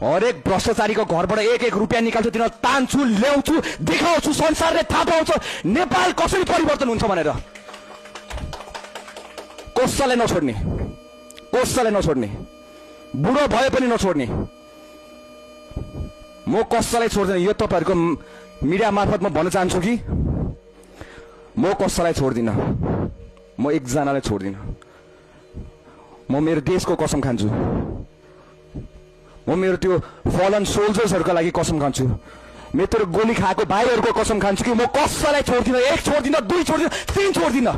हरेक भ्रष्टाचारीको घरबाट एक एक रुपियाँ निकाल्छु, तिनीहरू तान्छु, ल्याउँछु, देखाउँछु, संसारले थाहा पाउँछ नेपाल कसरी परिवर्तन हुन्छ भनेर। कसैलाई नछोड्ने, कसैलाई नछोड्ने, बुढो भए पनि नछोड्ने। म कसैलाई छोड्दैन। यो तपाईहरुको मिडिया मार्फत म भन्न चाहन्छु कि म कसैलाई छोड्दिन, म एकजनालाई छोड्दिन। म मेरो देशको कसम खान्छु, म मेरो त्यो फलन सोल्जर्सहरुको लागि कसम खान्छु, मेरो गोली खाएको भाइहरुको कसम खान्छु कि म कसैलाई छोड्दिन। एक छोड्दिन, दुई छोड्दिन, तीन छोड्दिन।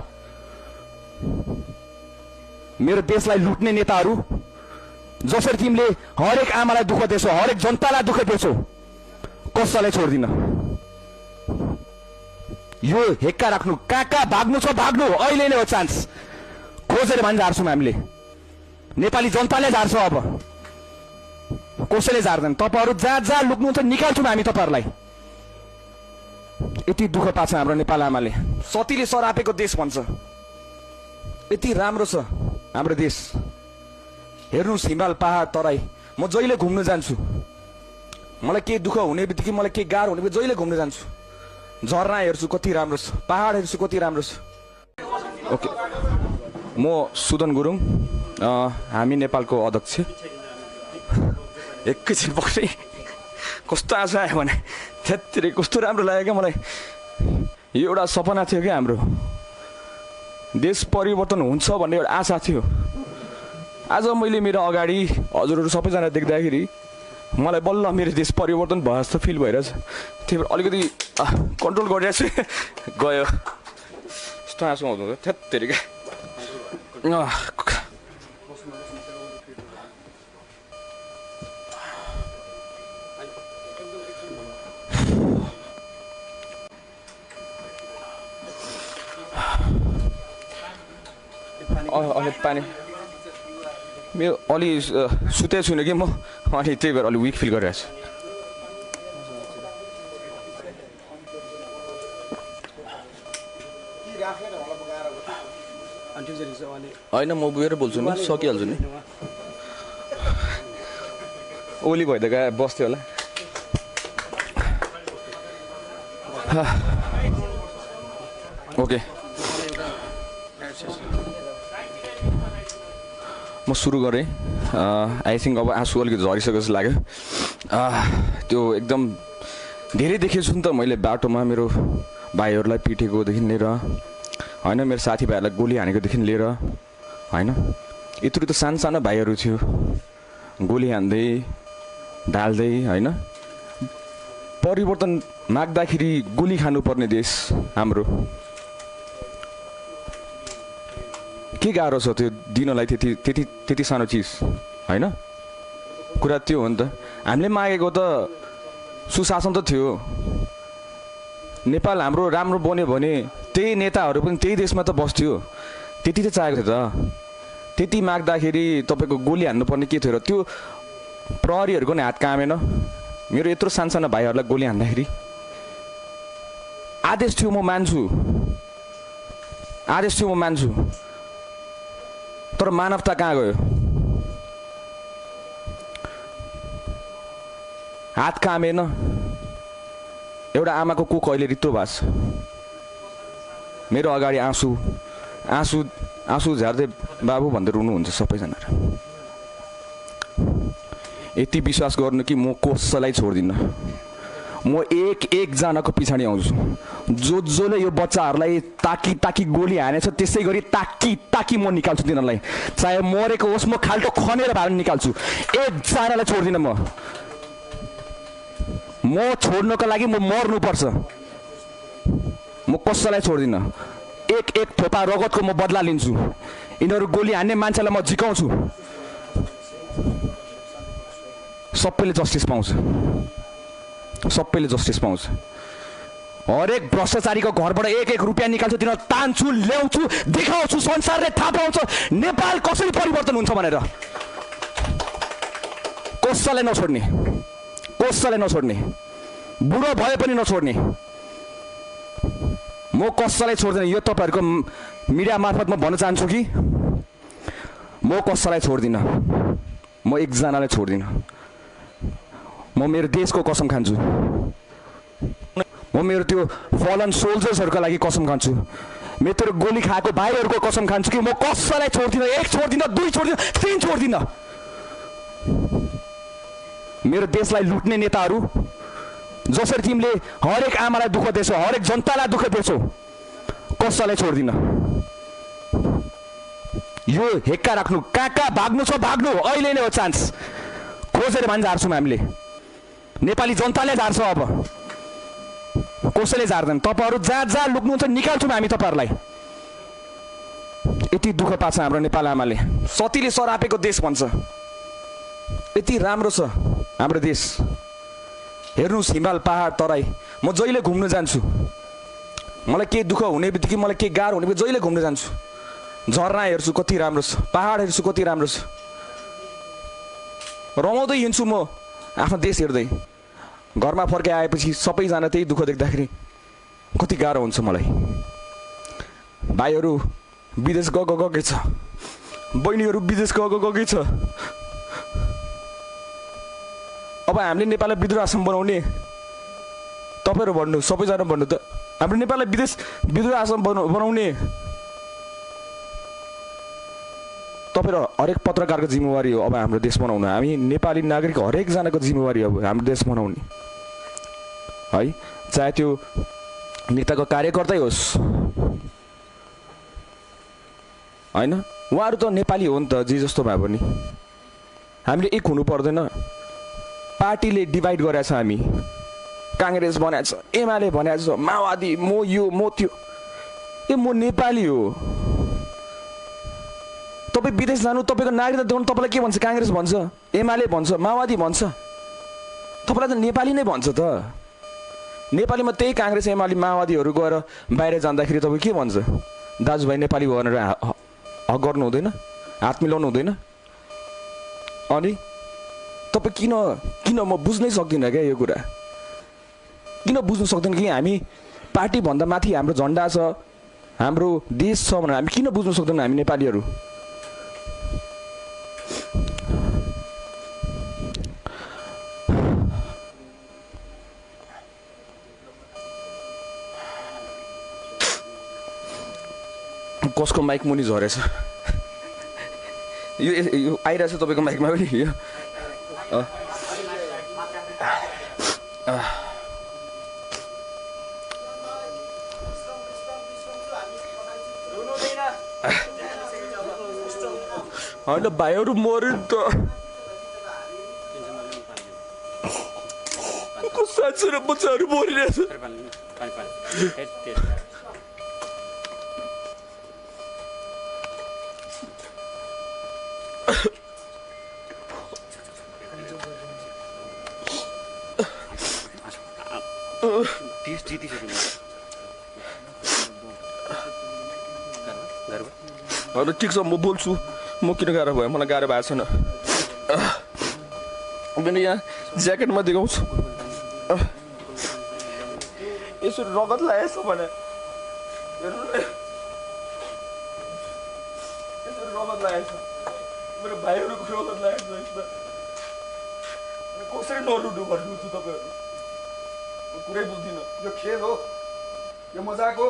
मेरो देशलाई लुट्ने नेताहरू जसरी तिमीले हरेक आमालाई दुःख दिन्छौ, हरेक जनतालाई दुःख दिन्छौ, कसैलाई छोड्दिन। यो हेक्का राख्नु, कहाँ भाग्नु छ भाग्नु, अहिले नै हो चान्स। खोजेर भनी झार्छौँ हामीले, नेपाली जनताले झार्छ। अब कसैले झार्दैन। तपाईहरु जहाँ जहाँ लुक्नुहुन्छ निकाल्छौँ हामी तपाईहरुलाई। यति दुःख पाछ हाम्रो नेपाल आमाले। सतीले सरापेको देश भन्छ, यति राम्रो छ हाम्रो देश। हेर्नुस् हिमाल पहाड तराई। म जहिले घुम्न जान्छु, मलाई के दुःख हुने बित्तिकै, मलाई के गाह्रो हुने बित्तिकै जहिले घुम्न जान्छु। झरना हेर्छु कति राम्रो छ, पहाड हेर्छु कति राम्रो छ। ओके, म सुदन गुरुङ, हामी नेपालको अध्यक्ष। एकैछिन पक्रै कस्तो आशा आयो भने त्यत्तिरै कस्तो राम्रो लाग्यो क्या मलाई। यो एउटा सपना थियो क्या हाम्रो, देश परिवर्तन हुन्छ भन्ने एउटा आशा थियो। आज मैले मेरो अगाडि हजुरहरू सबैजना देख्दाखेरि मलाई बल्ल मेरो देश परिवर्तन भयो जस्तो फिल भइरहेछ। त्यही भएर अलिकति कन्ट्रोल गरिरहेको छु। गयो यस्तो आँसु आउँछ त्यत्तिरै क्या। अलि पानी मेरो अलि सुतेको छुइनँ कि म, अनि त्यही भएर अलि विक फिल गरिरहेको छु। होइन म बुझेर बोल्छु नि, सकिहाल्छु नि। ओली भइदिएको गए बस्थ्यो होला। ओके, म सुरु गरेँ। आई थिङ्क अब आँसु अलिकति झरिसकेको जस्तो लाग्यो। त्यो एकदम धेरै देखेको छु नि त मैले बाटोमा, मेरो भाइहरूलाई पिटेकोदेखि लिएर होइन, मेरो साथीभाइहरूलाई गोली हानेकोदेखि लिएर होइन। यत्रो त सानो सानो भाइहरू थियो, गोली हान्दै ढाल्दै होइन। परिवर्तन माग्दाखेरि गोली खानुपर्ने देश हाम्रो। के गाह्रो छ त्यो दिनलाई, त्यति सानो चिज होइन। कुरा त्यो हो नि त। हामीले मागेको त सुशासन त थियो। नेपाल हाम्रो राम्रो बन्यो भने त्यही नेताहरू पनि त्यही देशमा त बस्थ्यो। त्यति त चाहेको थियो त। त्यति माग्दाखेरि तपाईँको गोली हान्नुपर्ने के थियो र? त्यो प्रहरीहरूको नि हात कामेन। मेरो यत्रो सानसानो भाइहरूलाई गोली हान्दाखेरि आदेश थियो, म मान्छु, आदेश थियो, म मान्छु। तर मानवता कहाँ गयो? हात कामेन। एउटा आमाको कोख अहिले रित्तो भएको छ। मेरो अगाडि आँसु आँसु आँसु झार्दै बाबु भन्दै रुनुहुन्छ सबैजना। यति विश्वास गर्नु कि म कसैलाई छोड्दिनँ। म एक एकजनाको पछाडि आउँछु। जसले यो बच्चाहरूलाई ताकी गोली हानेछ त्यसै गरी ताकी म निकाल्छु तिनीहरूलाई। चाहे मरेको होस्, म खाल्टो खनेर भए पनि निकाल्छु। एकजनालाई छोड्दिनँ। म छोड्नको लागि म मर्नुपर्छ। म कसैलाई छोड्दिनँ। एक थोपा रगतको म बदला लिन्छु। यिनीहरू गोली हान्ने मान्छेलाई म झिकाउँछु। सबैले जस्टिस पाउँछ, सबैले जस्टिस पाउँछ। हरेक भ्रष्टाचारीको घरबाट एक एक रुपियाँ निकाल्छु, तिनीहरू तान्छु, ल्याउँछु, देखाउँछु, संसारले थाहा पाउँछ नेपाल कसरी परिवर्तन हुन्छ भनेर। कसैलाई नछोड्ने, कसैलाई नछोड्ने, बुढो भए पनि नछोड्ने। म कसैलाई छोड्दिन। यो तपाईहरुको मिडिया मार्फत म भन्न चाहन्छु कि म कसैलाई छोड्दिन, म एकजनालाई छोड्दिन। म मेरो देशको कसम खान्छु, म मेरो त्यो फलन सोल्जर्सहरुको लागि कसम खान्छु, मेरो त्यो गोली खाएको भाइहरुको कसम खान्छु कि म कसैलाई छोड्दिनँ, एक छोड्दिनँ, दुई छोड्दिनँ, तीन छोड्दिनँ। मेरो देशलाई लुट्ने नेताहरू जसरी तिमीले हरेक आमालाई दुःख दिएछौ, हरेक जनतालाई दुःख दिएछौ, कसैलाई छोड्दिनँ। यो हेक्का राख्नु, कहाँ भाग्नु छ भाग्नु, अहिले नै हो चान्स। खोजेर भन्छ झार्छौँ हामीले, नेपाली जनताले झार्छ, अब कसैले झार्दैन। तपाईहरु जहाँ जहाँ लुक्नुहुन्छ निकाल्छौँ हामी तपाईहरुलाई। यति दुःख पाछ हाम्रो नेपाल आमाले, सतीले सरापेको देश भन्छ। यति राम्रो छ हाम्रो देश, हेर्नुस् हिमाल पहाड तराई। म जहिले घुम्न जान्छु, मलाई के दुःख हुने बित्तिकै, मलाई के गाह्रो हुने बित्तिकै जहिले घुम्न जान्छु। झरना हेर्छु कति राम्रो छ, पहाड हेर्छु कति राम्रो छ, रमाउँदै हिँड्छु म आफ्नो देश हेर्दै। घरमा फर्के आएपछि सबैजना त्यही दुःख देख्दाखेरि कति गाह्रो हुन्छ मलाई। भाइहरू विदेश गएकै छ, बहिनीहरू विदेश गएकै छ। अब हामीले नेपाललाई विद्रोह आश्रम बनाउने, तपाईहरु भन्नु, सबैजना भन्नु त, हाम्रो नेपाललाई विदेश विद्रोह आश्रम बनाउने तपाईहरु हरेक पत्रकारको जिम्मेवारी हो। अब हाम्रो देश बनाउन हामी नेपाली नागरिक हरेक जनाको जिम्मेवारी हो हाम्रो देश बनाउने है। चाहे त्यो नेताको कार्यकर्तै होस् हैन, उहाँहरु त नेपाली हो नि त, जे जस्तो भए पनि हामीले एक हुनु पर्दैन। पार्टीले डिभाइड गरेछ, हामी कांग्रेस बनाएछ, एमाले बनाएछ, माओवादी, म यो म त्यो। ए म नेपाली हो। तपाई विदेश जानु, तपाईको नागरिकता देखाउनु, तपाईलाई के भन्छ? कांग्रेस भन्छ, एमाले भन्छ, माओवादी भन्छ, तपाईलाई त नेपाली नै भन्छ त। नेपालीमा त्यही कांग्रेस एमाले माओवादीहरु गएर बाहिर जाँदाखेरि तपाई के भन्छ? दाजुभाइ नेपाली भनेर हक गर्नु हुँदैन, हात मिलाउनु हुँदैन। अनि तपाई किन म बुझ्नै सक्दिनँ क्या यो कुरा। किन बुझ्नु सक्दैन कि हामी पार्टी भन्दा माथि हाम्रो झण्डा छ, हाम्रो देश छ भनेर हामी किन बुझ्नु सक्दैन हामी नेपालीहरु? कसको माइक मुनि झरेछ? यो आइरहेछ तपाईको माइकमा पनि यो। होइन भाइहरू मर्यो नि त, साँच्चै र बच्चाहरू मरिरहेछ। ठिक छ, म बोल्छु। म किन गाह्रो भयो? मलाई गाह्रो भएको छैन। मैले यहाँ ज्याकेटमा देखाउँछु, यसो रगत लागेछ भने यसो रगत लागेछ, मेरो भाइहरूको रगत लागेछ। कसरी नलुट्नु भन्नुहुन्छ तपाईँहरू? कुरै बुझ्दिनँ। यो खेल हो, यो मजाक हो।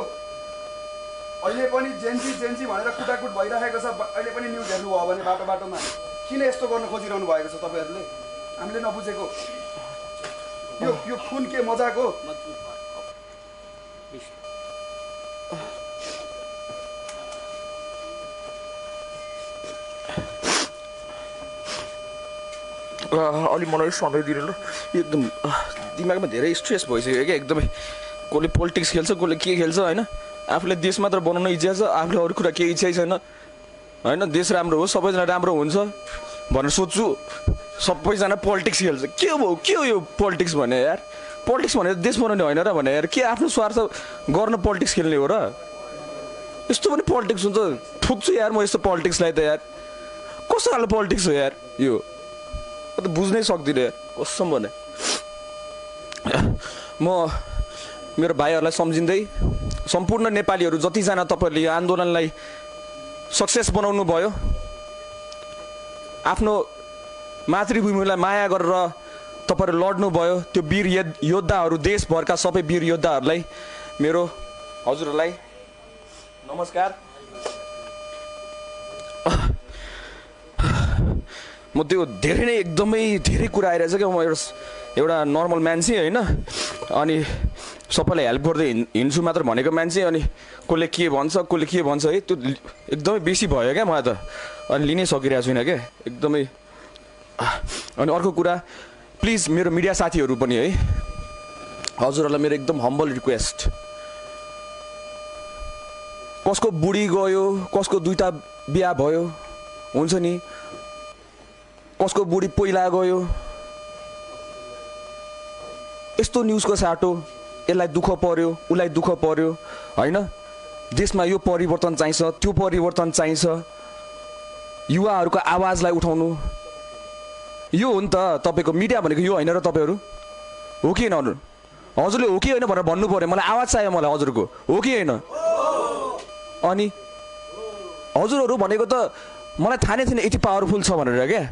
अहिले पनि जेन्जी भनेर कुटाकुट भइरहेको छ। अहिले पनि न्युज हेर्नुभयो भने बाटोमा किन यस्तो गर्न खोजिरहनु भएको छ तपाईँहरूले? हामीले नबुझेको यो खुन के मजाक हो? अलि मलाई समय दिनु ल। एकदम दिमागमा धेरै स्ट्रेस भइसक्यो क्या एकदमै। कसले पोलिटिक्स खेल्छ, कसले के खेल्छ होइन। आफूले देश मात्र बनाउन इच्छा छ, आफूले अरू कुरा केही इच्छै छैन होइन। देश राम्रो हो, सबैजना राम्रो हुन्छ भनेर सोध्छु, सबैजना पोलिटिक्स खेल्छ। के हो यो पोलिटिक्स भने यार? पोलिटिक्स भनेर देश बनाउने होइन र भने यार, के आफ्नो स्वार्थ गर्न पोलिटिक्स खेल्ने हो र? यस्तो पनि पोलिटिक्स हुन्छ? ठुक्छु यार म यस्तो पोलिटिक्सलाई त यार। कस्तो खालको पोलिटिक्स हो यार यो? म त बुझ्नै सक्दिनँ यार, कसम भने। म मेरो भाइहरूलाई सम्झिँदै, सम्पूर्ण नेपालीहरू जतिजना तपाईँहरूले यो आन्दोलनलाई सक्सेस बनाउनु भयो, आफ्नो मातृभूमिलाई माया गरेर तपाईँहरू लड्नुभयो त्यो वीर योद्धाहरू देशभरका सबै वीर योद्धाहरूलाई मेरो हजुरहरूलाई नमस्कार। म त्यो धेरै नै एकदमै धेरै कुरा आइरहेछ क्या। म एउटा नर्मल मान्छे होइन, अनि सबैलाई हेल्प गर्दै हिँड्छु मात्र भनेको मान्छे, अनि कसले के भन्छ है त्यो एकदमै बेसी भयो क्या। मलाई त अनि लिनै सकिरहेको छुइनँ क्या एकदमै। अनि अर्को कुरा प्लिज मेरो मिडिया साथीहरू पनि है, हजुरहरूलाई मेरो एकदम हम्बल रिक्वेस्ट, कसको बुढी गयो, कसको 2टा बिहा भयो हुन्छ नि, कसको बुढी पहिला गयो, यस्तो न्युजको साटो यसलाई दुःख पर्यो उसलाई दुःख पर्यो होइन। देशमा यो परिवर्तन चाहिन्छ, त्यो परिवर्तन चाहिन्छ, युवाहरूको आवाजलाई उठाउनु यो हो नि त तपाईँको मिडिया भनेको यो होइन र तपाईँहरू हो कि होइन? हजुरले हो कि होइन भनेर भन्नु पऱ्यो, मलाई आवाज चाहियो मलाई हजुरको, हो कि होइन? अनि हजुरहरू भनेको त मलाई थाहा नै थिएन यति पावरफुल छ भनेर क्या,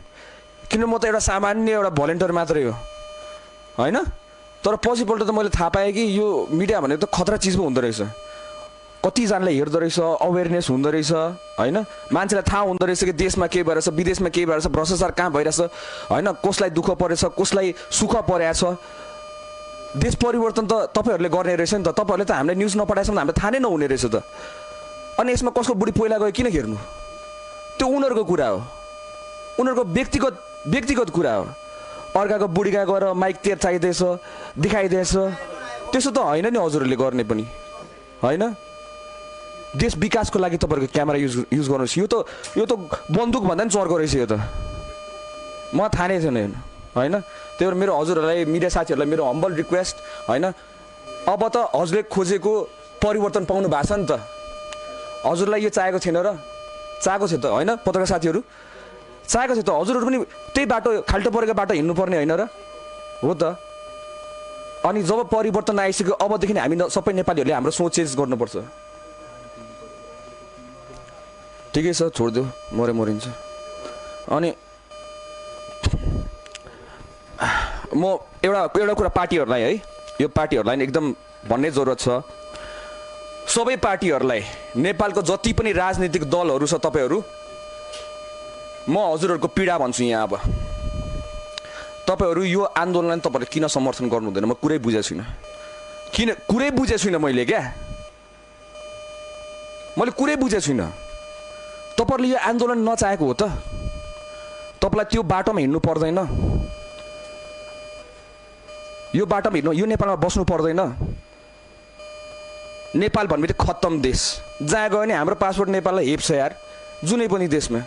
किन म त एउटा सामान्य एउटा भलेन्टियर मात्रै हो होइन। तर पछिपल्ट त मैले थाहा पाएँ कि यो मिडिया भनेको त खतरा चिज पो हुँदो रहेछ, कतिजनाले हेर्दो रहेछ, अवेरनेस हुँदो रहेछ होइन, मान्छेलाई थाहा हुँदो रहेछ कि देशमा के भइरहेछ, विदेशमा के भइरहेछ, भ्रष्टाचार कहाँ भइरहेछ होइन, कसलाई दुःख परेछ, कसलाई सुख परेछ। देश परिवर्तन त तपाईँहरूले गर्ने रहेछ नि त, तपाईँहरूले त हामीलाई न्युज नपठाएसम्म हामीलाई थाहा नै नहुने रहेछ त। अनि यसमा कसको बुढी पहिला गयो किन हेर्नु, त्यो उनीहरूको कुरा हो, उनीहरूको व्यक्तिगत कुरा हो। अर्काको बुढी कहाँ गएर माइक तेर चाहिँदैछ देखाइदिएछ, त्यसो त होइन नि हजुरहरूले गर्ने पनि होइन। देश विकासको लागि तपाईँहरूको क्यामेरा युज गर्नुहोस्, यो त बन्दुक भन्दा पनि चर्को रहेछ यो त, म थाहा नै थिएन होइन। त्यही भएर मेरो हजुरहरूलाई मिडिया साथीहरूलाई मेरो हम्बल रिक्वेस्ट होइन, अब त हजुरले खोजेको परिवर्तन पाउनु भएको छ नि त, हजुरलाई यो चाहेको थिएन र चाहेको थियो त होइन, पत्रकार साथीहरू चाहेको थियो त, हजुरहरू पनि त्यही बाटो खाल्टो परेको बाटो हिँड्नुपर्ने होइन र हो त। अनि जब परिवर्तन आइसक्यो अबदेखि हामी सबै नेपालीहरूले हाम्रो सोच चेन्ज गर्नुपर्छ। ठिकै छ छोडिदेऊ, मरिन्छ। अनि म एउटा कुरा पार्टीहरूलाई है, यो पार्टीहरूलाई एकदम भन्ने जरुरत छ, सबै पार्टीहरूलाई, नेपालको जति पनि राजनीतिक दलहरू छ तपाईँहरू, म हजुरहरूको पीडा भन्छु यहाँ। अब तपाईँहरू यो आन्दोलनलाई तपाईँहरूले किन समर्थन गर्नु हुँदैन म कुरै बुझेको छुइनँ मैले क्या, मैले कुरै बुझेको छुइनँ। तपाईँहरूले यो आन्दोलन नचाहेको हो त, तपाईँलाई त्यो बाटोमा हिँड्नु पर्दैन, यो बाटोमा हिँड्नु, यो नेपालमा बस्नु पर्दैन। नेपाल भन्ने खत्तम देश, जहाँ गयो भने हाम्रो पासपोर्ट नेपाललाई हेप्छ यार, जुनै पनि देशमा।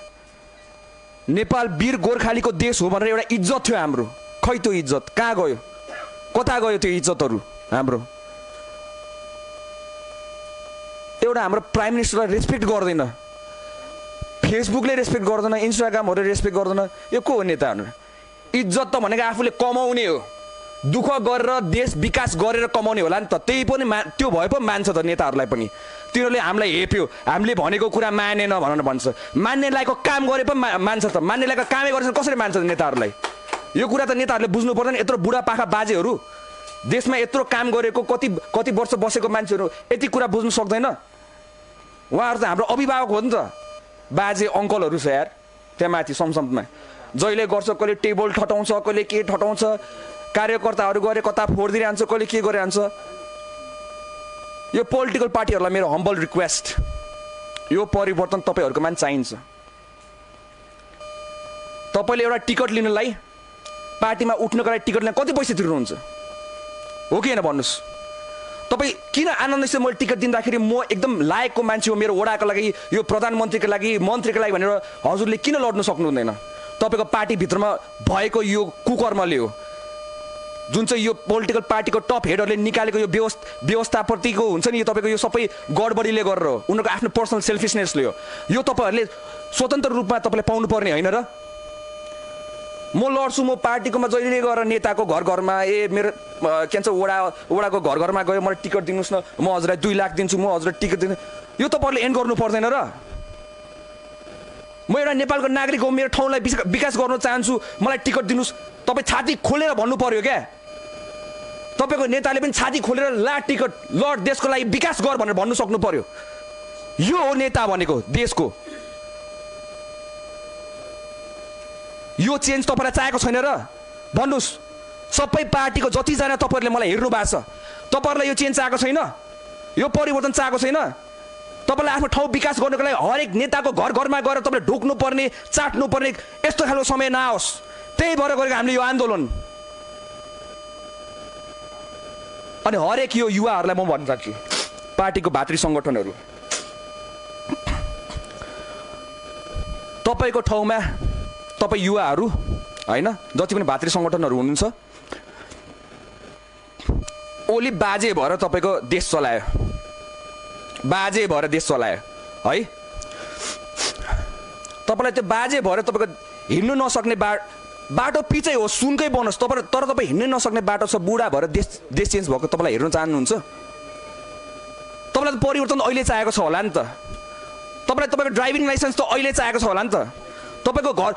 नेपाल वीर गोर्खालीको देश हो भनेर एउटा इज्जत थियो हाम्रो, खै त्यो इज्जत कहाँ गयो, कता गयो त्यो इज्जतहरू हाम्रो? एउटा हाम्रो प्राइम मिनिस्टरलाई रेस्पेक्ट गर्दैन, फेसबुकले रेस्पेक्ट गर्दैन, इन्स्टाग्रामहरूले रेस्पेक्ट गर्दैन, यो को हो नेताहरू? इज्जत त भनेको आफूले कमाउने हो, दुःख गरेर देश विकास गरेर कमाउने होला नि त, त्यही पनि त्यो भए पो मान्छ त नेताहरूलाई पनि। तिनीहरूले हामीलाई हेप्यो, हामीले भनेको कुरा मानेन भनेर भन्छ, मान्ने लायकको काम गरे पो मान्छ त, मान्ने लायकको कामै गरेर कसरी मान्छ नेताहरूलाई? यो कुरा त नेताहरूले बुझ्नु पर्दैन। यत्रो बुढापाका बाजेहरू देशमा यत्रो काम गरेको कति वर्ष बसेको मान्छेहरू यति कुरा बुझ्नु सक्दैन? उहाँहरू त हाम्रो अभिभावक हो नि त, बाजे अङ्कलहरू छ यार त्यहाँ माथि संसदमा, जहिले गर्छ, कहिले टेबल ठटाउँछ, कहिले के ठटाउँछ, कार्यकर्ताहरू गरे कता फोडिदिइरहन्छ, कहिले के गरिरहन्छ। यो पोलिटिकल पार्टीहरूलाई मेरो हम्बल रिक्वेस्ट, यो परिवर्तन तपाईँहरूकोमा पनि चाहिन्छ। तपाईँले एउटा टिकट लिनलाई, पार्टीमा उठ्नको लागि टिकट लिन कति पैसा तिर्नुहुन्छ हो कि होइन भन्नुहोस्? तपाईँ किन आनन्दसित मैले टिकट दिँदाखेरि म एकदम लायकको मान्छे हो मेरो वडाको लागि, यो प्रधानमन्त्रीको लागि, मन्त्रीको लागि भनेर हजुरले किन लड्नु सक्नु हुँदैन? तपाईँको पार्टीभित्रमा भएको यो कुकर्मले हो, जुन चाहिँ यो पोलिटिकल पार्टीको टप हेडहरूले निकालेको यो व्यवस्थाप्रतिको हुन्छ नि, यो तपाईँको यो सबै गडबडीले गरेर हो, उनीहरूको आफ्नो पर्सनल सेल्फिसनेसले हो। यो तपाईँहरूले स्वतन्त्र रूपमा तपाईँले पाउनुपर्ने होइन र? म लड्छु, म पार्टीकोमा जहिले गएर नेताको घर घरमा मेरो के भन्छ वडाको घर घरमा गयो, मलाई टिकट दिनुहोस् न, म हजुरलाई 2 लाख दिन्छु, म हजुरलाई टिकट दिन्छु, यो तपाईँहरूले एन्ड गर्नु पर्दैन र? म एउटा नेपालको नागरिक हो, मेरो ठाउँलाई विकास गर्न चाहन्छु, मलाई टिकट दिनुहोस्। तपाईँ छाती खोलेर भन्नु पर्यो क्या। तपाईँको नेताले पनि छाती खोलेर ला टिकट ल देशको लागि विकास गर भनेर भन्नु सक्नु पर्यो। यो हो नेता भनेको देशको। यो चेन्ज तपाईँलाई चाहेको छैन र भन्नुहोस्। सबै पार्टीको जतिजना तपाईँहरूले मलाई हेर्नु भएको छ, तपाईँहरूलाई यो चेन्ज चाहेको छैन, यो परिवर्तन चाहेको छैन। तपाईँलाई आफ्नो ठाउँ विकास गर्नको लागि हरेक नेताको घर घरमा गएर तपाईँले ढोक्नु पर्ने, चाट्नु पर्ने यस्तो खालको समय नआओस्। त्यही भएर गरेको हामीले यो आन्दोलन। अनि हरेक यो युवाहरूलाई म भन्न चाहन्छु, पार्टीको भातृ सङ्गठनहरू, तपाईँको ठाउँमा तपाईँ युवाहरू होइन, जति पनि भातृ सङ्गठनहरू हुनुहुन्छ, ओली बाजे भएर तपाईँको देश चलायो, बाजे भएर देश चलायो है। तपाईँलाई त्यो बाजे भएर तपाईँको हिँड्नु नसक्ने बाटो पिछै हो, सुनकै बनोस्, तर तपाईँ हिँड्नै नसक्ने बाटो छ, बुढा भएर देश चेन्ज भएको तपाईँलाई हेर्न चाहनुहुन्छ? तपाईँलाई त परिवर्तन अहिले चाहेको छ होला नि त। तपाईँलाई तपाईँको ड्राइभिङ लाइसेन्स त अहिले चाहेको छ होला नि त। तपाईँको घर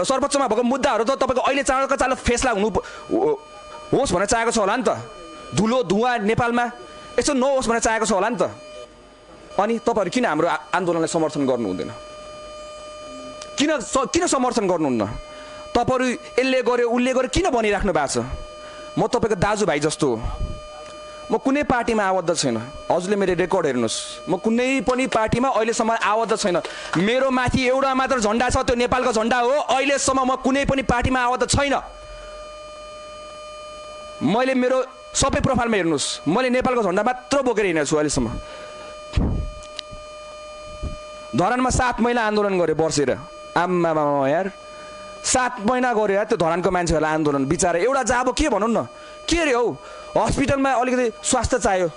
सर्वोच्चमा भएको मुद्दाहरू त तपाईँको अहिले चाँडोको चाँडो फैसला होस् भनेर चाहेको छ होला नि त। धुलो धुवा नेपालमा यसो नहोस् भनेर चाहेको छ होला नि त। अनि तपाईँहरू किन हाम्रो आन्दोलनलाई समर्थन गर्नु हुँदैन? किन समर्थन गर्नुहुन्न? तपाईँहरू यसले गर्यो उसले गर्यो किन भनिराख्नु भएको छ? म तपाईँको दाजुभाइ जस्तो हो, म कुनै पार्टीमा आबद्ध छैन। हजुरले मेरो रेकर्ड हेर्नुहोस्, म कुनै पनि पार्टीमा अहिलेसम्म आबद्ध छैन। मेरो माथि एउटा मात्र झन्डा छ, त्यो नेपालको झन्डा हो। अहिलेसम्म म कुनै पनि पार्टीमा आबद्ध छैन। मैले मेरो सबै प्रोफाइलमा हेर्नुहोस्, मैले नेपालको झन्डा मात्र बोकेर हिँडेको छु अहिलेसम्म। धरानमा 7 महिना आन्दोलन गरेँ बर्सेर। आम्मामा यार, 7 महिना गऱ्यो यार त्यो धरानको मान्छेहरूलाई आन्दोलन। बिचारा एउटा जाब के भनौँ न, के अरे हौ, हस्पिटलमा अलिकति स्वास्थ्य चाहियो,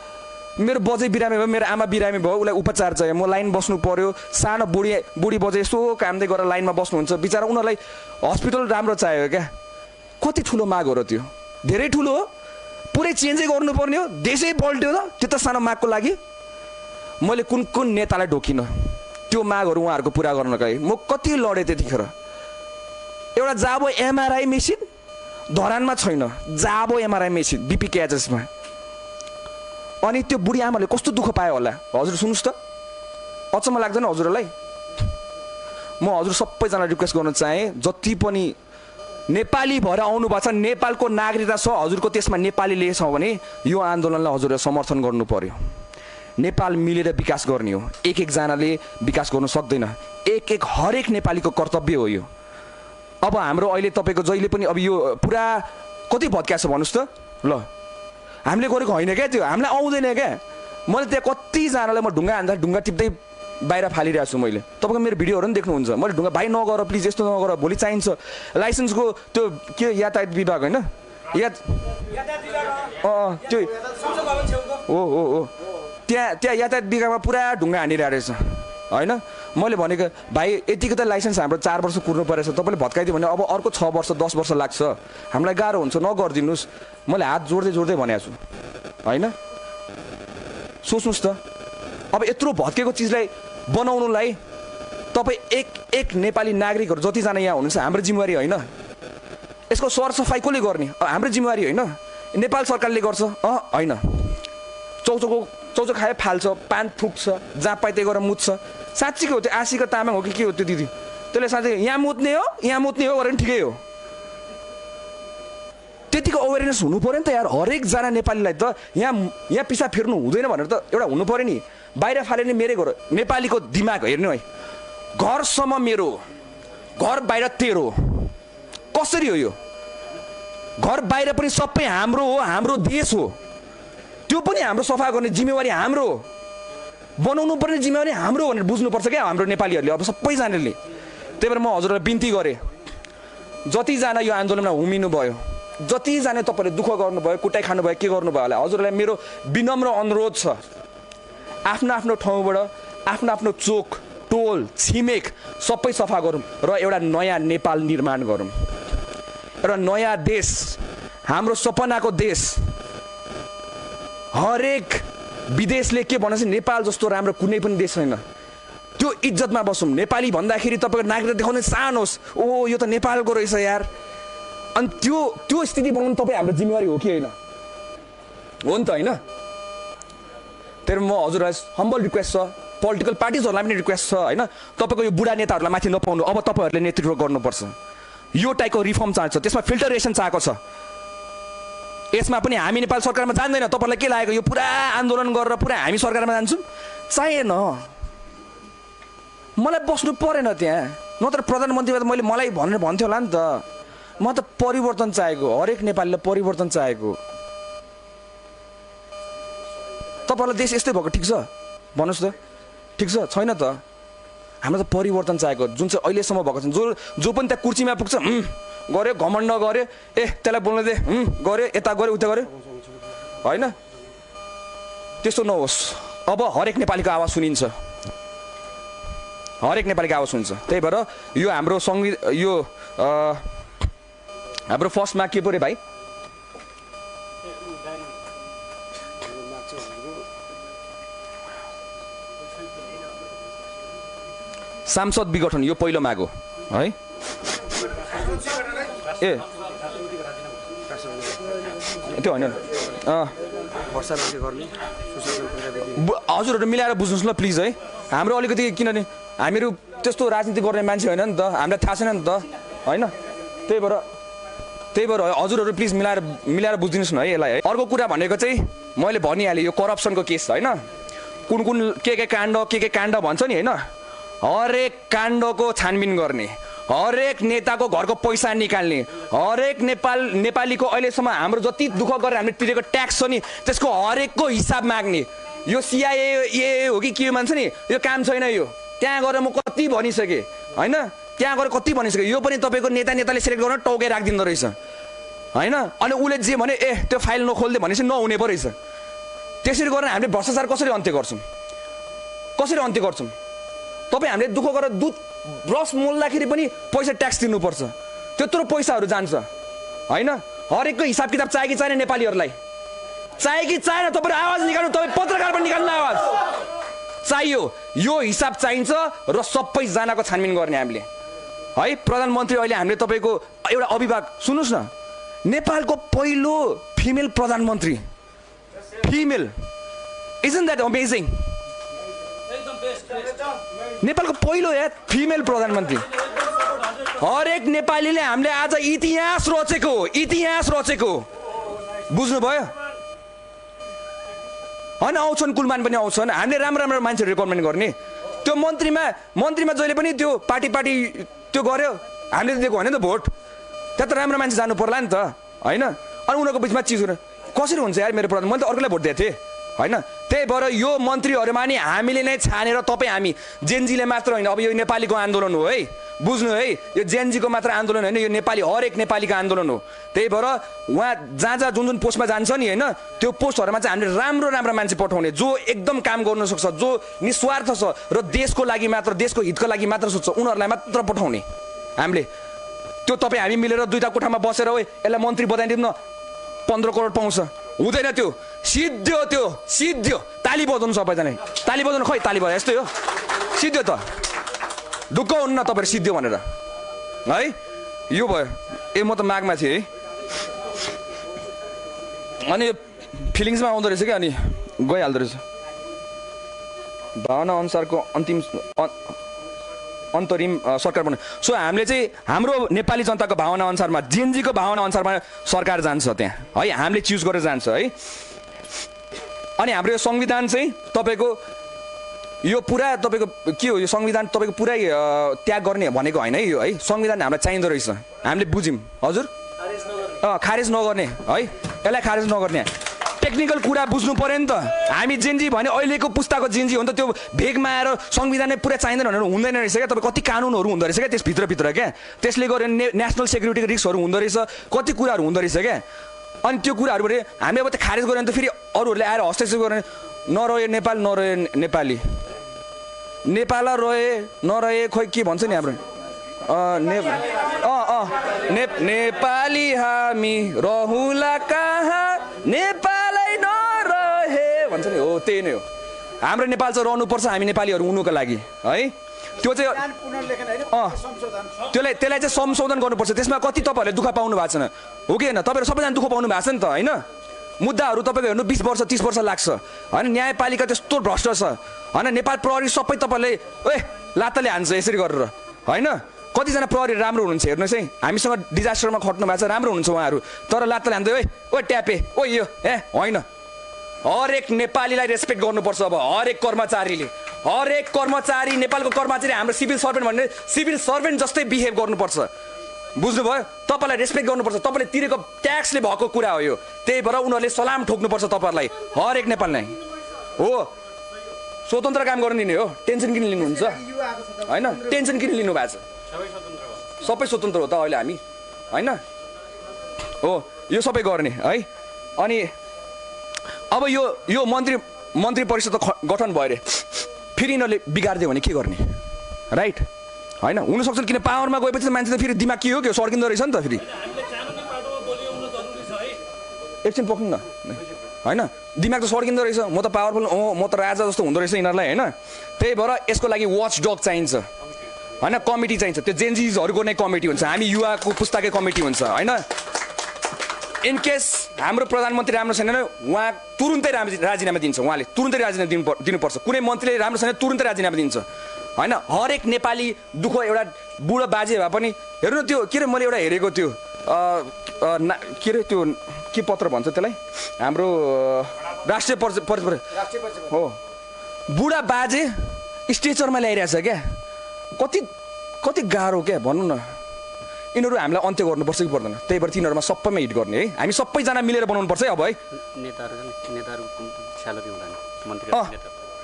मेरो बजै बिरामी भयो, मेरो आमा बिरामी भयो, उसलाई उपचार चाहियो, म लाइन बस्नु पर्यो। सानो बुढी बजे यसो कामदै गरेर लाइनमा बस्नुहुन्छ, बिचारा उनीहरूलाई हस्पिटल राम्रो चाहियो क्या। कति ठुलो माग हो र त्यो? धेरै ठुलो हो, पुरै चेन्जै गर्नुपर्ने हो, देशै पल्ट्यो त त्यत्रो सानो मागको लागि। मैले कुन नेतालाई ढोकिनँ त्यो मागहरू उहाँहरूको पुरा गर्नको लागि। म कति लडेँ त्यतिखेर। एउटा जाबो एमआरआई मेसिन धरानमा छैन, जाबो एमआरआई मेसिन बिपी क्याचेसमा। अनि त्यो बुढी आमाले कस्तो दुःख पायो होला हजुर, सुन्नुहोस् त। अचम्म लाग्दैन हजुरहरूलाई? म हजुर सबैजना रिक्वेस्ट गर्न चाहेँ, जति पनि नेपाली भएर आउनु भएको छ, नेपालको नागरिकता छ हजुरको, त्यसमा नेपालीले छ भने यो आन्दोलनलाई हजुरले समर्थन गर्नु पर्यो। नेपाल मिलेर विकास गर्ने हो, एकजनाले विकास गर्नु सक्दैन। हरेक नेपालीको कर्तव्य हो यो। अब हाम्रो अहिले तपाईँको जहिले पनि अब यो पुरा कति भत्किया छ भन्नुहोस् त। ल हामीले गरेको होइन क्या, त्यो हामीलाई आउँदैन क्या। मैले त्यहाँ कतिजनालाई म ढुङ्गा टिप्दै बाहिर फालिरहेको छु। मैले तपाईँको मेरो भिडियोहरू पनि देख्नुहुन्छ। मैले ढुङ्गा भाइ नगर प्लिज, यस्तो नगर, भोलि चाहिन्छ लाइसेन्सको त्यो के यातायात विभाग होइन, त्यो हो त्यहाँ यातायात विभागमा पुरा ढुङ्गा हानिरहेको रहेछ होइन। मैले भनेको भाइ यतिको त लाइसेन्स हाम्रो 4 वर्ष कुर्नु परेछ, तपाईँले भत्काइदियो भने अब अर्को 6 वर्ष 10 वर्ष लाग्छ, हामीलाई गाह्रो हुन्छ, नगरिदिनुहोस्। मैले हात जोड्दै भनेको छु होइन। सोच्नुहोस् त, अब यत्रो भत्केको चिजलाई बनाउनुलाई तपाईँ एक नेपाली नागरिकहरू जतिजना यहाँ हुनुहुन्छ, हाम्रो जिम्मेवारी होइन? यसको सरसफाइ कसले गर्ने? हाम्रो जिम्मेवारी होइन? नेपाल सरकारले गर्छ? होइन। चौचो खाए फाल्छ, पान फुक्छ, जहाँ पाइ त्यही गरेर मुत्छ। साँच्चीको हो त्यो आशीको तामाङ हो कि के हो त्यो दिदी? त्यसले साँच्चै यहाँ मुत्ने हो गरेर ठिकै हो। त्यतिको अवेरनेस हुनु पऱ्यो नि त यार, हरेकजना नेपालीलाई त यहाँ पिसा फेर्नु हुँदैन भनेर त एउटा हुनु पऱ्यो नि। बाहिर फाल्यो नि मेरै घर, नेपालीको दिमाग हेर्नु है, घरसम्म मेरो, घर बाहिर तेरो, कसरी हो यो? घर बाहिर पनि सबै हाम्रो हो, हाम्रो देश हो, त्यो पनि हाम्रो सफा गर्ने जिम्मेवारी हाम्रो, बनाउनु पर्ने जिम्मेवारी हाम्रो भनेर बुझ्नुपर्छ क्या हाम्रो नेपालीहरूले, अब सबैजनाले। त्यही भएर म हजुरलाई बिन्ती गरेँ, जतिजना यो आन्दोलनमा हुमिनु भयो, जतिजना तपाईँले दुःख गर्नुभयो, कुटाइ खानुभयो, के गर्नुभयो होला, हजुरलाई मेरो विनम्र अनुरोध छ, आफ्नो ठाउँबाट आफ्नो चोक टोल छिमेक सबै सफा गरौँ र एउटा नयाँ नेपाल निर्माण गरौँ, एउटा नयाँ देश, हाम्रो सपनाको देश। हरेक विदेशले के भन्छ, नेपाल जस्तो राम्रो कुनै पनि देश छैन, त्यो इज्जतमा बसौँ। नेपाली भन्दाखेरि तपाईँको नागरिकता देखाउने चाहनुहोस्, ओ यो त नेपालको रहेछ यार। अनि त्यो स्थिति बनाउनु तपाईँ हाम्रो जिम्मेवारी हो कि होइन? हो नि त होइन? तर म हजुरलाई हम्बल रिक्वेस्ट छ, पोलिटिकल पार्टिजहरूलाई पनि रिक्वेस्ट छ होइन, तपाईँको यो बुढा नेताहरूलाई माथि नपाउनु। अब तपाईँहरूले नेतृत्व गर्नुपर्छ। यो टाइपको रिफर्म चाहिन्छ, त्यसमा फिल्टरेसन चाहिएको छ। यसमा पनि हामी नेपाल सरकारमा जान्दैन। तपाईँलाई के लागेको यो पुरा आन्दोलन गरेर पुरा हामी सरकारमा जान्छौँ? चाहिएन, मलाई बस्नु परेन त्यहाँ। नत्र प्रधानमन्त्रीमा त मलाई भनेर भन्थ्यो होला नि त। म त परिवर्तन चाहेको, हरेक नेपालीलाई परिवर्तन चाहेको। तपाईँलाई देश यस्तै भएको ठिक छ भन्नुहोस् त? ठिक छ छैन त? हाम्रो त परिवर्तन चाहेको, जुन चाहिँ अहिलेसम्म भएको छ। जो पनि त्यहाँ कुर्सीमा पुग्छ गऱ्यो, घमण्ड गऱ्यो, त्यसलाई बोल्न दे, गऱ्यो, यता गऱ्यो, उता गऱ्यो होइन, त्यस्तो नहोस्। अब हरेक नेपालीको आवाज सुनिन्छ, हरेक नेपालीको आवाज सुनिन्छ। त्यही भएर यो हाम्रो यो हाम्रो फर्स्टमा के पऱ्यो भाइ? सांसद विघटन, यो पहिलो माग हो है। त्यो होइन, हजुरहरू मिलाएर बुझ्नुहोस् ल प्लिज है। हाम्रो अलिकति, किनभने हामीहरू त्यस्तो राजनीति गर्ने मान्छे होइन नि त, हामीलाई थाहा छैन नि त होइन। त्यही भएर हजुरहरू प्लिज मिलाएर बुझिदिनुहोस् न है यसलाई है। अर्को कुरा भनेको चाहिँ मैले भनिहालेँ, यो करप्सनको केस होइन, कुन के काण्ड भन्छ नि होइन, हरेक काण्डको छानबिन गर्ने, हरेक नेताको घरको पैसा निकाल्ने, हरेक नेपालीको अहिलेसम्म हाम्रो जति दुःख गरेर हामीले तिरेको ट्याक्स छ नि त्यसको हरेकको हिसाब माग्ने। यो CIA हो कि के मान्छ नि, यो काम छैन। यो त्यहाँ गएर म कति भनिसकेँ होइन, त्यहाँ गएर कति भनिसकेँ। यो पनि तपाईँको नेताले सिलेक्ट गर्न टाउकै राखिदिँदो रहेछ होइन। अनि उसले जे भने त्यो फाइल नखोल्दै भनेपछि नहुने पो रहेछ। त्यसरी गरेर हामीले भ्रष्टाचार कसरी अन्त्य गर्छौँ? तपाईँ हामीले दुःख गरेर दुध ब्रस मोल्दाखेरि पनि पैसा ट्याक्स तिर्नुपर्छ, त्यत्रो पैसाहरू जान्छ होइन। हरेकको हिसाब किताब चाहियो कि चाहिएन? नेपालीहरूलाई चाहियो कि चाहिएन? तपाईँहरू आवाज निकाल्नु, तपाईँ पत्रकार पनि निकाल्नु आवाज चाहियो। यो हिसाब चाहिन्छ र सबैजनाको छानबिन गर्ने हामीले है। प्रधानमन्त्री अहिले हामीले तपाईँको एउटा अभिभावक सुन्नुहोस् न, नेपालको पहिलो फिमेल प्रधानमन्त्री, फिमेल, इजन्ट द्याट अमेजिङ? नेपालको पहिलो फिमेल प्रधानमन्त्री। हरेक नेपालीले हामीले आज इतिहास रचेको बुझ्नुभयो होइन। आउँछन् कुलमान पनि आउँछन्, हामीले राम्रो मान्छेहरू रिकमेन्ड गर्ने। त्यो मन्त्रीमा जहिले पनि त्यो पार्टी त्यो गर्यो, हामीले दिएको होइन त भोट, त्यहाँ त राम्रो मान्छे जानु पर्ला नि त होइन। अनि उनीहरूको बिचमा चिज हुन कसरी हुन्छ यार? मेरो प्रधान, मैले त अर्कोलाई भोट दिएको थिएँ होइन। त्यही भएर यो मन्त्रीहरूमा नि हामीले नै छानेर, तपाईँ हामी जेनजीले मात्र होइन, अब यो नेपालीको आन्दोलन हो है, बुझ्नु है। यो जेनजीको मात्र आन्दोलन होइन, यो हरेक नेपालीको आन्दोलन हो। त्यही भएर उहाँ जहाँ जुन पोस्टमा जान्छ नि होइन, त्यो पोस्टहरूमा चाहिँ हामीले राम्रो मान्छे पठाउने, जो एकदम काम गर्न सक्छ, जो निस्वार्थ छ र देशको लागि मात्र, देशको हितको लागि मात्र सोच्छ, उनीहरूलाई मात्र पठाउने हामीले। त्यो तपाईँ हामी मिलेर दुईवटा कोठामा बसेर यसलाई मन्त्री बताइदिउँ न 15 करोड पाउँछ, हुँदैन। त्यो सिद्धो ताली बजाउनु, सबैजना ताली बजाउनु। खै ताली बजा, यस्तै हो सिद्धो त, ढुक्क हुन्न तपाईँहरू सिद्धो भनेर है। यो भयो। म त मागमा थिएँ है। अनि फिलिङ्समा आउँदो रहेछ क्या, अनि गइहाल्दो रहेछ। भावना अनुसारको अन्तरिम सरकार बन्यो। सो हामीले चाहिँ हाम्रो नेपाली जनताको भावना अनुसारमा, जेनजीको भावना अनुसारमा सरकार जान्छ त्यहाँ है, हामीले चुज गरेर जान्छ है। अनि हाम्रो यो संविधान चाहिँ तपाईँको यो पुरा तपाईँको के हो, यो संविधान तपाईँको पुरै त्याग गर्ने भनेको होइन है। यो है संविधान हामीलाई चाहिँदो रहेछ, हामीले बुझ्यौँ हजुर। खारेज नगर्ने है, यसलाई खारेज नगर्ने, टेक्निकल कुरा बुझ्नु पर्यो नि त। हामी जेनजी भने अहिलेको पुस्ताको जेनजी हो नि त, त्यो भेगमा आएर संविधान पुरा चाहिँदैन भनेर हुँदैन रहेछ क्या। तपाईँ कति कानुनहरू हुँदो रहेछ क्या त्यसभित्र क्या, त्यसले गर्दा नेसनल सेक्युरिटीको रिस्कहरू हुँदो रहेछ, कति कुराहरू हुँदो रहेछ क्या। अनि त्यो कुराहरूबाट हामीले अब त खारेज गऱ्यो भने त फेरि अरूहरूले आएर हस्तक्षेप गर्ने, नरहे नेपाल, नरहे नेपाली, नेपाल नरहे खोइ के भन्छ नि हाम्रो नेपाली हामी रहुला कहाँ, नेपालै नरहे भन्छ नि, हो त्यही नै हो। हाम्रो नेपाल चाहिँ रहनुपर्छ हामी नेपालीहरू हुनुको लागि है त्यो चाहिँ त्यसलाई चाहिँ संशोधन गर्नुपर्छ त्यसमा कति तपाईँहरूले दुःख पाउनु भएको छैन हो कि होइन तपाईँहरू सबैजना दुःख पाउनु भएको छ नि त होइन मुद्दाहरू तपाईँको हेर्नु 20 वर्ष 30 वर्ष लाग्छ होइन न्यायपालिका त्यस्तो भ्रष्ट छ होइन नेपाल प्रहरी सबै तपाईँले लात्ताले हान्छ यसरी गरेर होइन कतिजना प्रहरी राम्रो हुनुहुन्छ हेर्नुहोस् है हामीसँग डिजास्टरमा खट्नु भएको छ राम्रो हुनुहुन्छ उहाँहरू तर लात्ताले हान्दै ओ ट्यापे ओ यो होइन हरेक नेपालीलाई रेस्पेक्ट गर्नुपर्छ अब हरेक कर्मचारी नेपालको कर्मचारी हाम्रो सिभिल सर्भेन्ट भन्ने सिभिल सर्भेन्ट जस्तै बिहेभ गर्नुपर्छ बुझ्नुभयो तपाईँलाई रेस्पेक्ट गर्नुपर्छ तपाईँले तिरेको ट्याक्सले भएको कुरा हो यो त्यही भएर उनीहरूले सलाम ठोक्नुपर्छ तपाईँहरूलाई हरेक नेपाललाई हो स्वतन्त्र काम गर्न दिने हो टेन्सन किन लिनुहुन्छ होइन टेन्सन किन लिनु भएको छ सबै स्वतन्त्र हो त अहिले हामी होइन हो यो सबै गर्ने है अनि अब यो मन्त्री परिषद त गठन भयो अरे फेरि यिनीहरूले बिगारिदियो भने के गर्ने राइट होइन हुनसक्छ किन पावरमा गएपछि मान्छे त फेरि दिमाग के हो कि सर्किँदो रहेछ नि त फेरि एकछिन पक्नु न होइन दिमाग त सर्किँदो रहेछ म त पावरफुल म त राजा जस्तो हुँदो रहेछ यिनीहरूलाई होइन त्यही भएर यसको लागि वाच डग चाहिन्छ होइन कमिटी चाहिन्छ त्यो जेन्जिजहरूको नै कमिटी हुन्छ हामी युवाको पुस्ताकै कमिटी हुन्छ होइन इनकेस हाम्रो प्रधानमन्त्री राम्रो छैन उहाँ तुरुन्तै राजीनामा दिन्छ उहाँले तुरुन्तै राजीनामा दिनुपर्छ कुनै मन्त्रीले राम्रो छैन तुरुन्तै राजीनामा दिन्छ होइन हरेक नेपाली दुःख एउटा बुढो बाजे भए पनि हेर्नु त्यो के अरे मैले एउटा हेरेको त्यो के अरे त्यो के पत्र भन्छ त्यसलाई हाम्रो राष्ट्रिय हो बुढा बाजे स्ट्रेचरमा ल्याइरहेछ क्या कति गाह्रो क्या भन्नु न यिनीहरू हामीलाई अन्त्य गर्नुपर्छ कि पर्दैन त्यही भएर तिनीहरूमा सबैमा हिट गर्ने है हामी सबैजना मिलेर बनाउनुपर्छ है अब है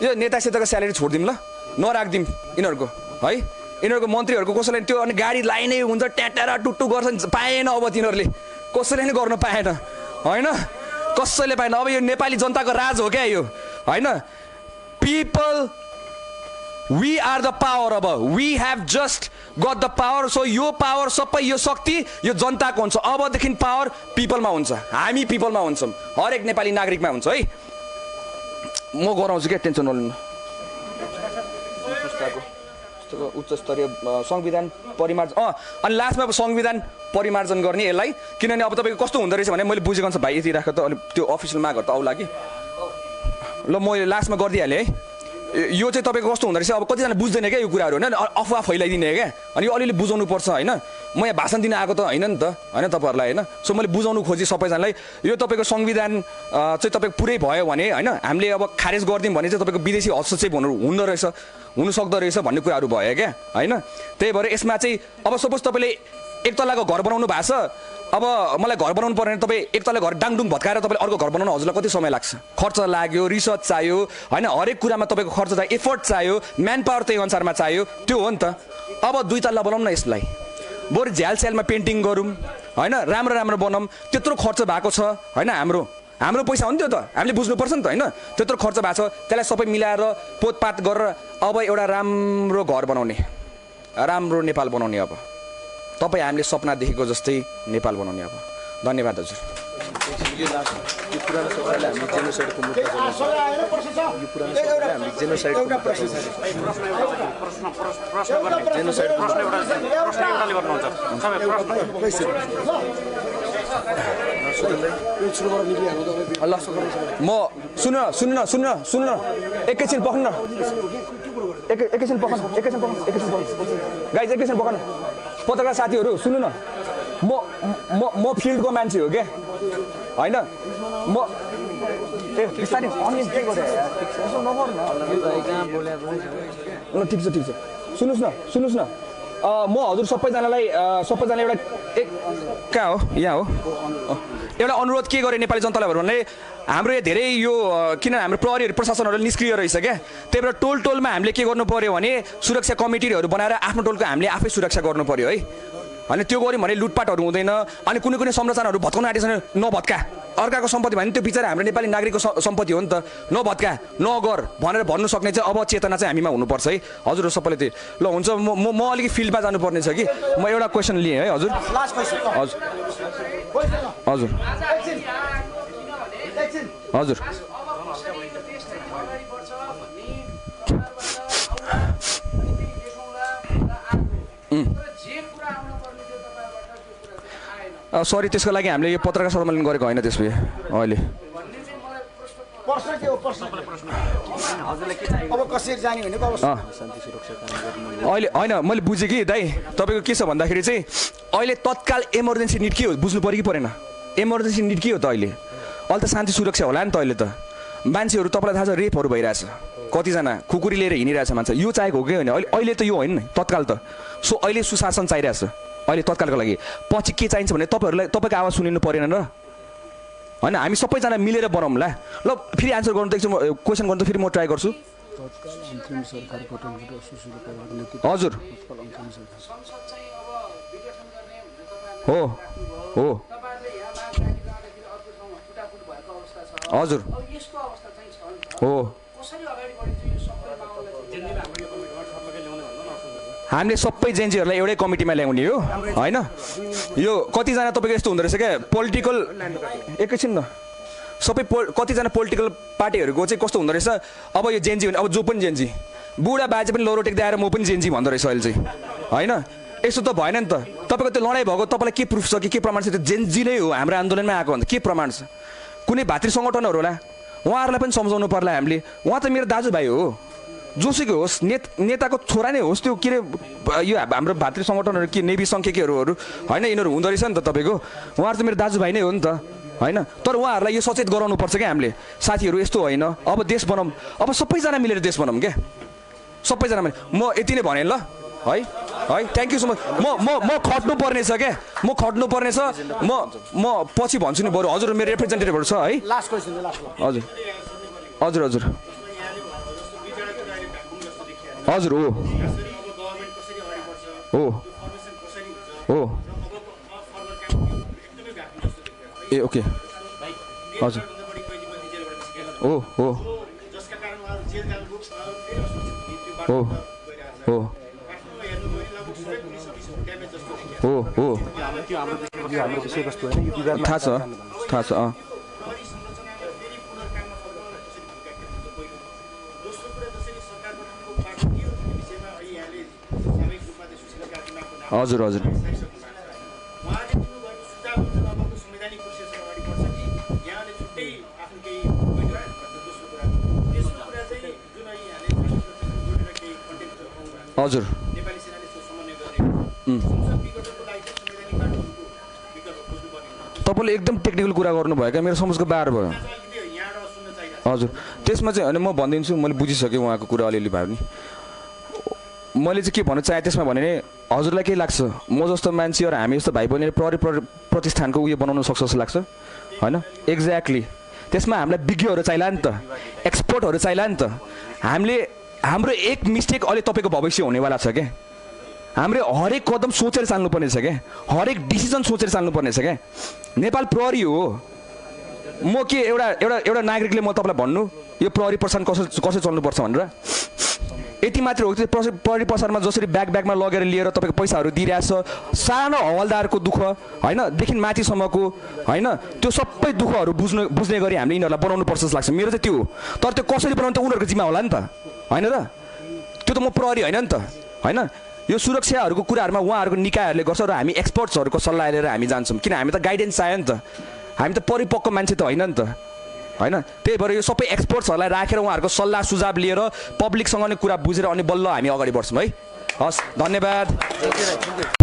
यो नेता सेताको स्यालेरी छोडिदिउँ ल नराखिदिउँ यिनीहरूको है यिनीहरूको मन्त्रीहरूको कसैलाई त्यो अनि गाडी लाइनै हुन्छ ट्याटारा टुट्टु गर्छ पाएन अब तिनीहरूले कसैले नै गर्न पाएन होइन कसैले पाएन अब यो नेपाली जनताको राज हो क्या यो होइन people we are the power अब we have just got the power so यो पावर सबै यो शक्ति यो जनताको हुन्छ अबदेखि पावर पिपलमा हुन्छ हामी पिपलमा हुन्छौँ हरेक नेपाली नागरिकमा हुन्छ है म गराउँछु क्या टेन्सन नलिनु उच्च स्तरीय संविधान परिमार्जन अनि लास्टमा अब संविधान परिमार्जन गर्ने यसलाई किनभने अब तपाईँको कस्तो हुँदो रहेछ भने मैले बुझेको छ भाइ यति राख त अलिक त्यो अफिसियल मागहरू त आउला कि ल म लास्टमा गरिदिइहालेँ है यो चाहिँ तपाईँको कस्तो हुँदो रहेछ अब कतिजना बुझ्दैन क्या यो कुराहरू होइन अफवाह फैलाइदिने क्या अनि यो अलिअलि बुझाउनु पर्छ होइन म यहाँ भाषण दिन आएको त होइन नि त होइन तपाईँहरूलाई होइन सो मैले बुझाउनु खोजेँ सबैजनालाई यो तपाईँको संविधान चाहिँ तपाईँको पुरै भयो भने होइन हामीले अब खारेज गरिदिउँ भने चाहिँ तपाईँको विदेशी हस्तक्षेप हुँदो रहेछ हुनसक्दो रहेछ भन्ने कुराहरू भयो क्या होइन त्यही भएर यसमा चाहिँ अब सपोज तपाईँले एक तल्लाको घर बनाउनु भएको छ अब मलाई घर बनाउनु पर्ने तपाईँ एक तल्ला घर डाङडुङ भत्काएर तपाईँले अर्को घर बनाउनु हजुरलाई कति समय लाग्छ खर्च लाग्यो रिसर्च चाहियो होइन हरेक कुरामा तपाईँको खर्च चाहियो एफर्ट चाहियो म्यान पावर त्यही अनुसारमा चाहियो त्यो हो नि त अब 2 तल्ला बनाउँ न यसलाई बरु झ्याल स्यालमा पेन्टिङ गरौँ होइन राम्रो राम्रो बनाऊँ त्यत्रो खर्च भएको छ होइन हाम्रो पैसा हो नि त्यो त हामीले बुझ्नुपर्छ नि त होइन त्यत्रो खर्च भएको छ त्यसलाई सबै मिलाएर पोतपात गरेर अब एउटा राम्रो घर बनाउने राम्रो नेपाल बनाउने अब तपाईँ हामीले सपना देखेको जस्तै नेपाल बनाउने अब धन्यवाद हजुर म सुन्नु एकैछिन पक्नु न एकैछिन पक्नु गाइज एकैछिन पक्नु पत्रकार साथीहरू सुन्नु न म फिल्डको मान्छे हो क्या होइन म बिस्तारै के गरे ठिक छ सुन्नुहोस् न म हजुर सबैजनालाई एउटा कहाँ हो यहाँ हो एउटा अनुरोध के गरेँ नेपाली जनतालाई भने हाम्रो यो धेरै यो किन हाम्रो प्रहरीहरू प्रशासनहरू निष्क्रिय रहेछ क्या त्यही भएर टोलमा हामीले के गर्नु पर्यो भने सुरक्षा कमिटीहरू बनाएर आफ्नो टोलको हामीले आफै सुरक्षा गर्नु पर्यो है होइन त्यो गऱ्यौँ भने लुटपाटहरू हुँदैन अनि कुनै संरचनाहरू भत्काउन आँटेछ भने नभत्का अर्काको सम्पत्ति भने त्यो बिचरा हाम्रो नेपाली नागरिकको सम्पत्ति हो नि त नभत्का नगर भनेर भन्नु सक्ने चाहिँ अब चेतना चाहिँ हामीमा हुनुपर्छ है हजुर सबैले त्यही ल हुन्छ म अलिकति फिल्डमा जानुपर्ने छ कि म एउटा क्वेसन लिएँ है हजुर हजुर हजुर सरी त्यसको लागि हामीले यो पत्रकार सम्मेलन गरेको होइन त्यसमा अहिले प्रश्न के हो प्रश्न अब कसरी जाने भनेको अब अहिले होइन मैले बुझेँ कि दाइ तपाईँको के छ भन्दाखेरि चाहिँ अहिले तत्काल इमर्जेन्सी निड के हो बुझ्नु पऱ्यो कि परेन इमर्जेन्सी निड के हो त अहिले त शान्ति सुरक्षा होला नि त अहिले त मान्छेहरू तपाईँलाई थाहा छ रेपहरू भइरहेछ कतिजना खुकुरी लिएर हिँडिरहेछ मान्छे यो चाहेको हो कि होइन अहिले त यो होइन नि तत्काल त सो अहिले सुशासन चाहिरहेछ अहिले तत्कालको लागि पछि के चाहिन्छ भने तपाईँहरूलाई तपाईँको आवाज सुनिनु परेन र होइन हामी सबैजना मिलेर बनाउँला ल फेरि आन्सर गर्नु त एकछिन क्वेसन गर्नु त फेरि म ट्राई गर्छु हजुर हो हो हजुर हो हामीले सबै जेन्जीहरूलाई एउटै कमिटीमा ल्याउने हो होइन यो कतिजना तपाईँको यस्तो हुँदो रहेछ क्या पोलिटिकल एकैछिन न सबै कतिजना पोलिटिकल पार्टीहरूको चाहिँ कस्तो हुँदो रहेछ अब यो जेन्जी भने अब जो पनि जेन्जी बुढा बाजे पनि लोरो टेक्दै आएर म पनि जेन्जी भन्दो रहेछ अहिले चाहिँ होइन यस्तो त भएन नि त तपाईँको त्यो लडाइँ भएको तपाईँलाई के प्रुफ छ कि के प्रमाण छ त्यो जेन्जी नै हो हाम्रो आन्दोलनमा आएको भन्दा के प्रमाण छ कुनै भातृ सङ्गठनहरू होला उहाँहरूलाई पनि सम्झाउनु पर्ला हामीले उहाँ त मेरो दाजुभाइ हो जोसुकै होस् नेताको छोरा नै होस् त्यो के अरे यो हाम्रो भातृ सङ्गठनहरू के नेभी सङ्ख्यकेहरू होइन यिनीहरू हुँदो रहेछ नि त तपाईँको उहाँहरू त मेरो दाजुभाइ नै हो नि त होइन तर उहाँहरूलाई यो सचेत गराउनुपर्छ क्या हामीले साथीहरू यस्तो होइन अब देश बनाऊँ अब सबैजना मिलेर देश बनाऊँ क्या सबैजना मिलेर म यति नै भनेँ ल है है थ्याङ्क यू सो मच म खट्नु पर्ने छ क्या म खट्नु पर्ने छ म पछि भन्छु नि बरु हजुर मेरो रिप्रेजेन्टेटिभहरू छ है लास्ट क्वेसन हजुर हजुर हजुर हजुर हो हो हो ए ओके हजुर हो हो हो हो हो हो थाहा छ हजुर हजुर हजुर तपाईँले एकदम टेक्निकल कुरा गर्नुभयो क्या मेरो समझको बार भयो हजुर त्यसमा चाहिँ होइन म भनिदिन्छु मैले बुझिसकेँ उहाँको कुरा अलिअलि भयो नि मैले चाहिँ के भन्न चाहेँ त्यसमा भने हजुरलाई के लाग्छ म जस्तो मान्छे र हामी जस्तो भाइ बहिनीले प्रहरी प्रतिष्ठानको उयो बनाउन सक्छ जस्तो लाग्छ होइन एक्ज्याक्टली त्यसमा हामीलाई विज्ञहरू चाहिला नि त एक्सपर्टहरू चाहिला नि त हामीले हाम्रो एक मिस्टेक अहिले तपाईँको भविष्य हुनेवाला छ क्या हामीले हरेक कदम सोचेर चाल्नुपर्ने छ क्या हरेक डिसिजन सोचेर चाल्नुपर्ने छ क्या नेपाल प्रहरी हो म के एउटा नागरिकले म तपाईँलाई भन्नु यो प्रहरी प्रशासन कसरी चल्नुपर्छ भनेर यति मात्र हो कि प्रहरी प्रसारमा जसरी ब्यागमा लगेर लिएर तपाईँको पैसाहरू दिइरहेछ सानो हवलदारको दुःख होइनदेखि माथिसम्मको होइन त्यो सबै दुःखहरू बुझ्ने गरी हामीले यिनीहरूलाई बनाउनु पर्छ जस्तो लाग्छ मेरो चाहिँ त्यो हो तर त्यो कसरी बनाउनु त उनीहरूको जिम्मा होला नि त होइन र त्यो त म प्रहरी होइन नि त होइन यो सुरक्षाहरूको कुराहरूमा उहाँहरूको निकायहरूले गर्छ र हामी एक्सपर्ट्सहरूको सल्लाह लिएर हामी जान्छौँ किन हामी त गाइडेन्स चाहियो नि त हामी त परिपक्व मान्छे त होइन नि त होइन त्यही भएर यो सबै एक्सपर्ट्सहरूलाई राखेर उहाँहरूको सल्लाह सुझाव लिएर पब्लिकसँग नै कुरा बुझेर अनि बल्ल हामी अगाडि बढ्छौँ है हस् धन्यवाद